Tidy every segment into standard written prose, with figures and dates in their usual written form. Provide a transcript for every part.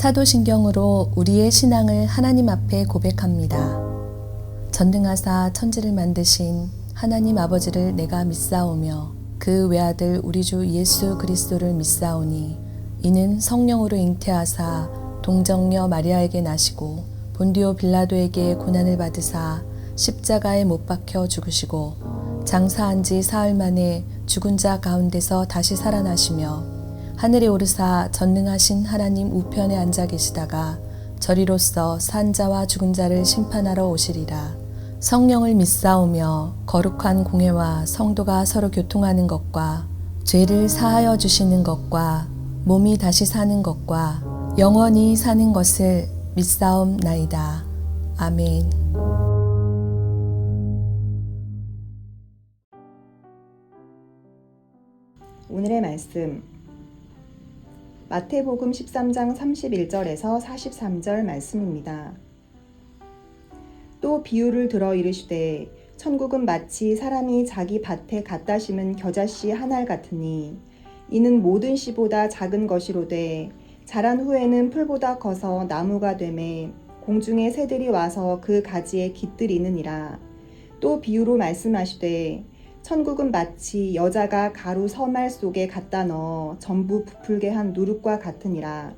사도신경으로 우리의 신앙을 하나님 앞에 고백합니다. 전능하사 천지를 만드신 하나님 아버지를 내가 믿사오며 그 외아들 우리 주 예수 그리스도를 믿사오니 이는 성령으로 잉태하사 동정녀 마리아에게 나시고 본디오 빌라도에게 고난을 받으사 십자가에 못 박혀 죽으시고 장사한 지 사흘 만에 죽은 자 가운데서 다시 살아나시며 하늘에 오르사 전능하신 하나님 우편에 앉아 계시다가 저리로서 산 자와 죽은 자를 심판하러 오시리라. 성령을 믿사오며 거룩한 공회와 성도가 서로 교통하는 것과 죄를 사하여 주시는 것과 몸이 다시 사는 것과 영원히 사는 것을 믿사옵나이다. 아멘. 오늘의 말씀 마태복음 13장 31절에서 43절 말씀입니다. 또 비유를 들어 이르시되 천국은 마치 사람이 자기 밭에 갖다 심은 겨자씨 한 알 같으니 이는 모든 씨보다 작은 것이로되 자란 후에는 풀보다 커서 나무가 되매 공중의 새들이 와서 그 가지에 깃들이느니라. 또 비유로 말씀하시되 천국은 마치 여자가 가루 서말 속에 갖다 넣어 전부 부풀게 한 누룩과 같으니라.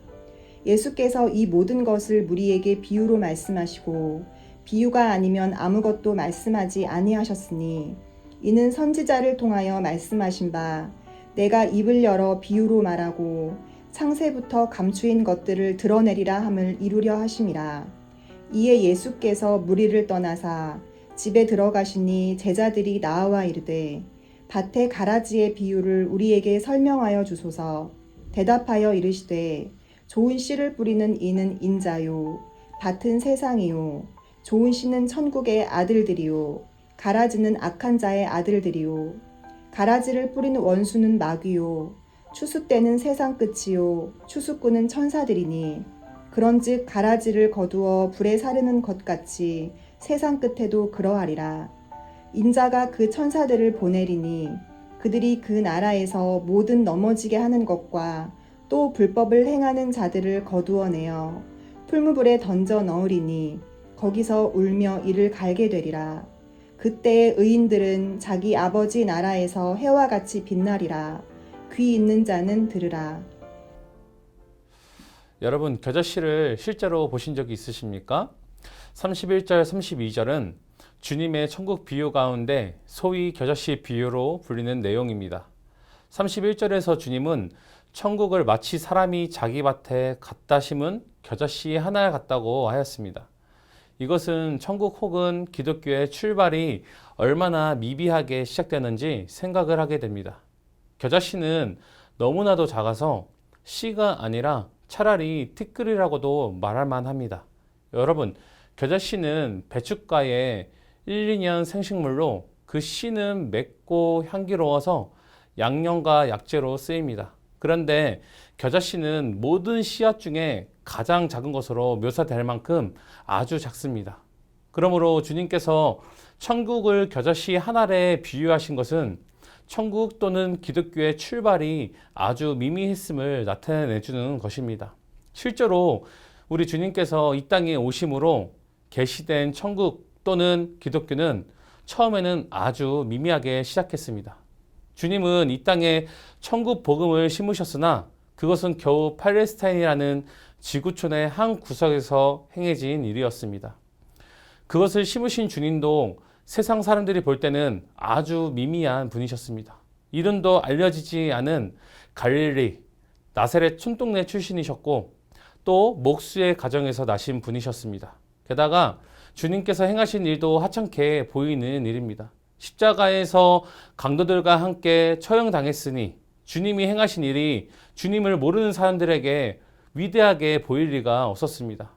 예수께서 이 모든 것을 무리에게 비유로 말씀하시고 비유가 아니면 아무것도 말씀하지 아니하셨으니 이는 선지자를 통하여 말씀하신 바 내가 입을 열어 비유로 말하고 창세부터 감추인 것들을 드러내리라 함을 이루려 하심이라. 이에 예수께서 무리를 떠나사 집에 들어가시니 제자들이 나와 이르되 밭의 가라지의 비유를 우리에게 설명하여 주소서. 대답하여 이르시되 좋은 씨를 뿌리는 이는 인자요 밭은 세상이요 좋은 씨는 천국의 아들들이요 가라지는 악한 자의 아들들이요 가라지를 뿌리는 원수는 마귀요 추수 때는 세상 끝이요 추수꾼은 천사들이니 그런즉 가라지를 거두어 불에 사르는 것 같이 세상 끝에도 그러하리라. 인자가 그 천사들을 보내리니 그들이 그 나라에서 모든 넘어지게 하는 것과 또 불법을 행하는 자들을 거두어내어 풀무불에 던져 넣으리니 거기서 울며 이를 갈게 되리라. 그때의 의인들은 자기 아버지 나라에서 해와 같이 빛나리라. 귀 있는 자는 들으라. 여러분, 겨자씨를 실제로 보신 적이 있으십니까? 31절, 32절은 주님의 천국 비유 가운데 소위 겨자씨 비유로 불리는 내용입니다. 31절에서 주님은 천국을 마치 사람이 자기 밭에 갖다 심은 겨자씨 하나 같다고 하였습니다. 이것은 천국 혹은 기독교의 출발이 얼마나 미비하게 시작되는지 생각을 하게 됩니다. 겨자씨는 너무나도 작아서 씨가 아니라 차라리 티끌이라고도 말할 만합니다. 여러분, 겨자씨는 배춧가의 1, 2년 생식물로 그 씨는 맵고 향기로워서 양념과 약재로 쓰입니다. 그런데 겨자씨는 모든 씨앗 중에 가장 작은 것으로 묘사될 만큼 아주 작습니다. 그러므로 주님께서 천국을 겨자씨 한 알에 비유하신 것은 천국 또는 기독교의 출발이 아주 미미했음을 나타내주는 것입니다. 실제로 우리 주님께서 이 땅에 오심으로 계시된 천국 또는 기독교는 처음에는 아주 미미하게 시작했습니다. 주님은 이 땅에 천국 복음을 심으셨으나 그것은 겨우 팔레스타인이라는 지구촌의 한 구석에서 행해진 일이었습니다. 그것을 심으신 주님도 세상 사람들이 볼 때는 아주 미미한 분이셨습니다. 이름도 알려지지 않은 갈릴리, 나사렛 촌동네 출신이셨고 또 목수의 가정에서 나신 분이셨습니다. 게다가 주님께서 행하신 일도 하찮게 보이는 일입니다. 십자가에서 강도들과 함께 처형당했으니 주님이 행하신 일이 주님을 모르는 사람들에게 위대하게 보일 리가 없었습니다.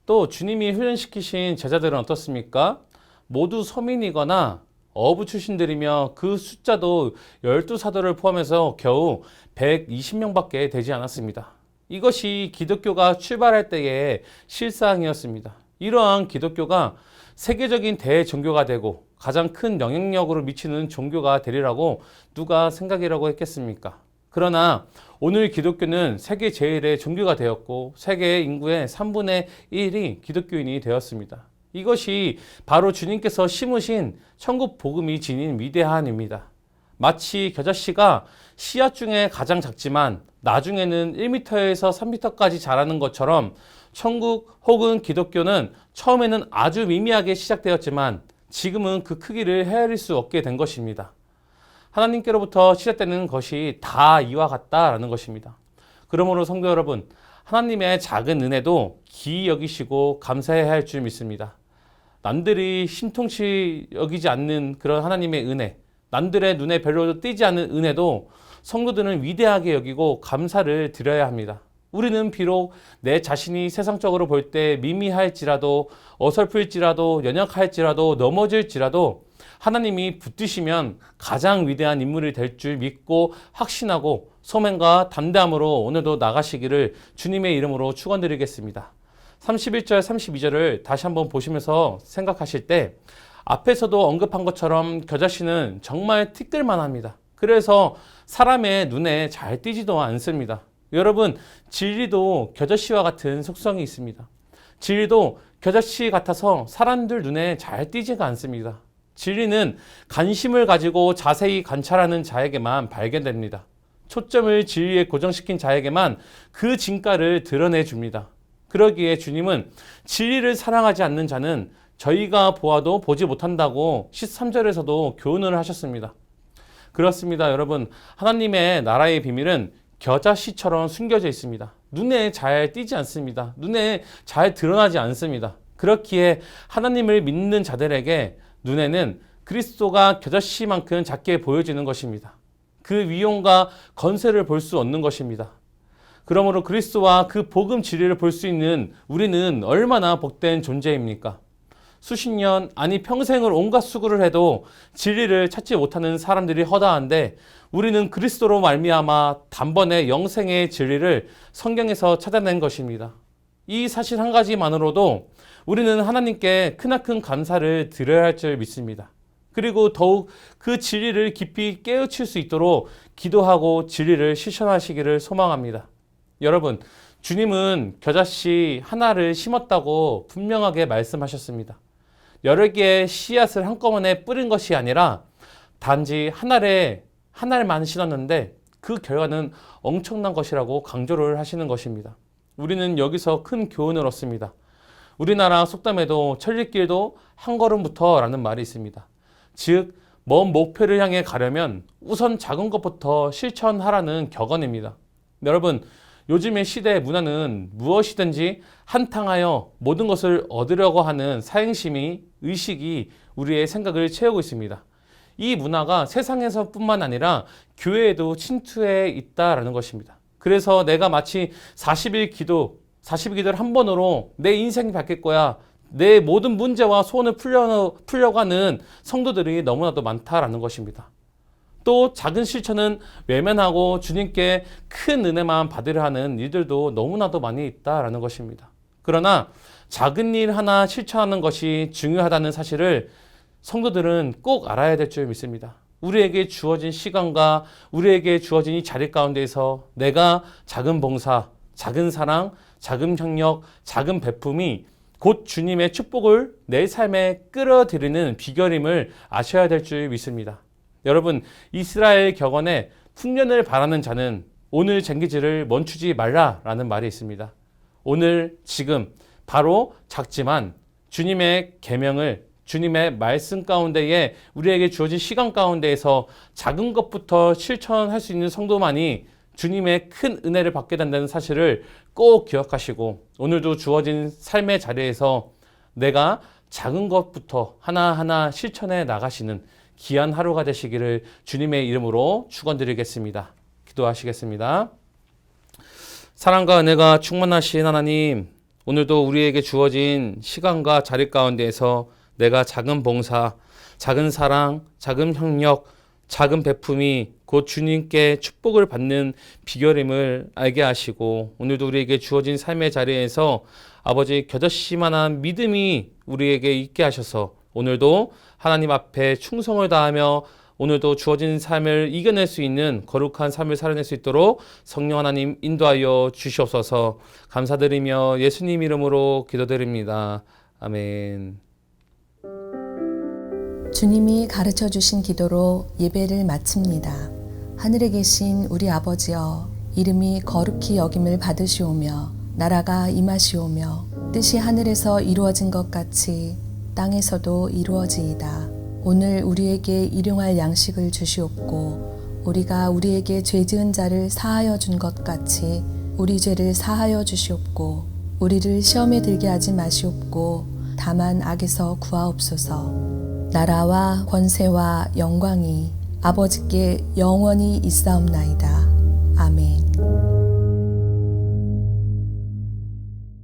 또 주님이 훈련시키신 제자들은 어떻습니까? 모두 서민이거나 어부 출신들이며 그 숫자도 12사도를 포함해서 겨우 120명밖에 되지 않았습니다. 이것이 기독교가 출발할 때의 실상이었습니다. 이러한 기독교가 세계적인 대종교가 되고 가장 큰 영향력으로 미치는 종교가 되리라고 누가 생각이라고 했겠습니까? 그러나 오늘 기독교는 세계 제1의 종교가 되었고 세계 인구의 3분의 1이 기독교인이 되었습니다. 이것이 바로 주님께서 심으신 천국 복음이 지닌 위대함입니다. 마치 겨자씨가 씨앗 중에 가장 작지만 나중에는 1m에서 3m까지 자라는 것처럼 천국 혹은 기독교는 처음에는 아주 미미하게 시작되었지만 지금은 그 크기를 헤아릴 수 없게 된 것입니다. 하나님께로부터 시작되는 것이 다 이와 같다라는 것입니다. 그러므로 성도 여러분, 하나님의 작은 은혜도 기이 여기시고 감사해야 할 줄 믿습니다. 남들이 심통치 여기지 않는 그런 하나님의 은혜, 남들의 눈에 별로 띄지 않는 은혜도 성도들은 위대하게 여기고 감사를 드려야 합니다. 우리는 비록 내 자신이 세상적으로 볼 때 미미할지라도 어설플지라도 연약할지라도 넘어질지라도 하나님이 붙드시면 가장 위대한 인물이 될 줄 믿고 확신하고 소명과 담대함으로 오늘도 나가시기를 주님의 이름으로 축원드리겠습니다. 31절 32절을 다시 한번 보시면서 생각하실 때 앞에서도 언급한 것처럼 겨자씨는 정말 티끌만 합니다. 그래서 사람의 눈에 잘 띄지도 않습니다. 여러분, 진리도 겨자씨와 같은 속성이 있습니다. 진리도 겨자씨 같아서 사람들 눈에 잘 띄지가 않습니다. 진리는 관심을 가지고 자세히 관찰하는 자에게만 발견됩니다. 초점을 진리에 고정시킨 자에게만 그 진가를 드러내 줍니다. 그러기에 주님은 진리를 사랑하지 않는 자는 저희가 보아도 보지 못한다고 13절에서도 교훈을 하셨습니다. 그렇습니다, 여러분. 하나님의 나라의 비밀은 겨자씨처럼 숨겨져 있습니다. 눈에 잘 띄지 않습니다. 눈에 잘 드러나지 않습니다. 그렇기에 하나님을 믿는 자들에게 눈에는 그리스도가 겨자씨만큼 작게 보여지는 것입니다. 그 위엄과 건세를 볼 수 없는 것입니다. 그러므로 그리스도와 그 복음 진리를 볼 수 있는 우리는 얼마나 복된 존재입니까? 수십 년, 아니 평생을 온갖 수고를 해도 진리를 찾지 못하는 사람들이 허다한데 우리는 그리스도로 말미암아 단번에 영생의 진리를 성경에서 찾아낸 것입니다. 이 사실 한 가지만으로도 우리는 하나님께 크나큰 감사를 드려야 할 줄 믿습니다. 그리고 더욱 그 진리를 깊이 깨우칠 수 있도록 기도하고 진리를 실천하시기를 소망합니다. 여러분, 주님은 겨자씨 하나를 심었다고 분명하게 말씀하셨습니다. 여러 개의 씨앗을 한꺼번에 뿌린 것이 아니라 단지 하나만 심었는데 그 결과는 엄청난 것이라고 강조를 하시는 것입니다. 우리는 여기서 큰 교훈을 얻습니다. 우리나라 속담에도 천리길도 한 걸음부터 라는 말이 있습니다. 즉, 먼 목표를 향해 가려면 우선 작은 것부터 실천하라는 격언입니다. 여러분, 요즘의 시대의 문화는 무엇이든지 한탕하여 모든 것을 얻으려고 하는 사행심이, 의식이 우리의 생각을 채우고 있습니다. 이 문화가 세상에서 뿐만 아니라 교회에도 침투해 있다라는 것입니다. 그래서 내가 마치 40일 기도를 한 번으로 내 인생이 바뀔 거야, 내 모든 문제와 소원을 풀려고 하는 성도들이 너무나도 많다라는 것입니다. 또 작은 실천은 외면하고 주님께 큰 은혜만 받으려 하는 일들도 너무나도 많이 있다라는 것입니다. 그러나 작은 일 하나 실천하는 것이 중요하다는 사실을 성도들은 꼭 알아야 될 줄 믿습니다. 우리에게 주어진 시간과 우리에게 주어진 이 자리 가운데에서 내가 작은 봉사, 작은 사랑, 작은 협력, 작은 베품이 곧 주님의 축복을 내 삶에 끌어들이는 비결임을 아셔야 될 줄 믿습니다. 여러분, 이스라엘 격언에 풍년을 바라는 자는 오늘 쟁기질을 멈추지 말라라는 말이 있습니다. 오늘, 지금 바로 작지만 주님의 계명을, 주님의 말씀 가운데에 우리에게 주어진 시간 가운데에서 작은 것부터 실천할 수 있는 성도만이 주님의 큰 은혜를 받게 된다는 사실을 꼭 기억하시고 오늘도 주어진 삶의 자리에서 내가 작은 것부터 하나하나 실천해 나가시는 귀한 하루가 되시기를 주님의 이름으로 축원드리겠습니다. 기도하시겠습니다. 사랑과 은혜가 충만하신 하나님, 오늘도 우리에게 주어진 시간과 자리 가운데에서 내가 작은 봉사, 작은 사랑, 작은 협력, 작은 베품이 곧 주님께 축복을 받는 비결임을 알게 하시고 오늘도 우리에게 주어진 삶의 자리에서 아버지 겨자씨만한 믿음이 우리에게 있게 하셔서 오늘도 하나님 앞에 충성을 다하며 오늘도 주어진 삶을 이겨낼 수 있는 거룩한 삶을 살아낼 수 있도록 성령 하나님 인도하여 주시옵소서. 감사드리며 예수님 이름으로 기도드립니다. 아멘. 주님이 가르쳐 주신 기도로 예배를 마칩니다. 하늘에 계신 우리 아버지여, 이름이 거룩히 여김을 받으시오며 나라가 임하시오며 뜻이 하늘에서 이루어진 것 같이 땅에서도 이루어지이다. 오늘 우리에게 일용할 양식을 주시옵고 우리가 우리에게 죄 지은 자를 사하여 준 것 같이 우리 죄를 사하여 주시옵고 우리를 시험에 들게 하지 마시옵고 다만 악에서 구하옵소서. 나라와 권세와 영광이 아버지께 영원히 있사옵나이다.